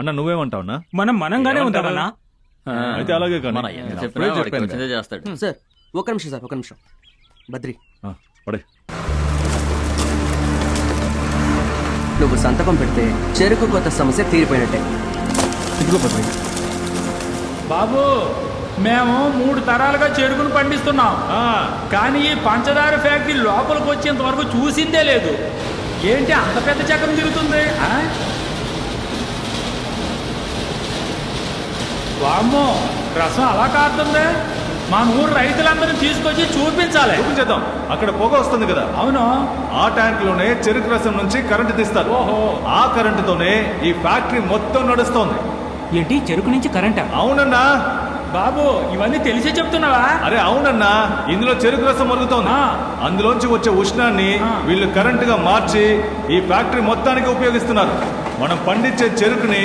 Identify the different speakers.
Speaker 1: అన్న నువ్వేమంటావునా?
Speaker 2: మనంగానే ఉంటామన్నా.
Speaker 1: అయితే అలాగే కానీ
Speaker 3: చేస్తాడు.
Speaker 4: సార్ ఒక నిమిషం సార్, ఒక నిమిషం. బద్రి
Speaker 1: పడే.
Speaker 4: నువ్వు సంతకం పెడితే చెరుకు కొత్త సమస్య తీరిపోయినట్టే.
Speaker 1: ఇదిగో బద్రి.
Speaker 2: బాబు మేము 3 తరాలుగా చెరుకును పండిస్తున్నాం, కానీ ఈ పంచదార ఫ్యాక్టరీ లోపలికి వచ్చేంత వరకు చూసిందే లేదు. ఏంటి అంత పెద్ద చక్రం తిరుగుతుంది? వామ్మో, రసం అలా కారుతుంది. మా ఊరు రైతులందరూ తీసుకొచ్చి చూపించాలి.
Speaker 1: చూపించేద్దాం. అక్కడ పొగ వస్తుంది కదా.
Speaker 2: అవును.
Speaker 1: ఆ ట్యాంక్ లోనే చెరుకు రసం నుంచి కరెంటు తీస్తారు.
Speaker 2: ఓహో.
Speaker 1: ఆ కరెంటుతోనే ఈ ఫ్యాక్టరీ మొత్తం నడుస్తోంది.
Speaker 2: ఏంటి చెరుకు నుంచి కరెంటా?
Speaker 1: అవునన్నా.
Speaker 2: బాబు ఇవన్నీ తెలిసే చెప్తున్నావా?
Speaker 1: అరే అవునన్నా, ఇందులో చెరుకు రసం మరుగుతోంది. అందులోంచి వచ్చే ఉష్ణాన్ని వీళ్ళు కరెంటుగా మార్చి ఈ ఫ్యాక్టరీ మొత్తానికి ఉపయోగిస్తున్నారు. మనం పండించే చెరుకుని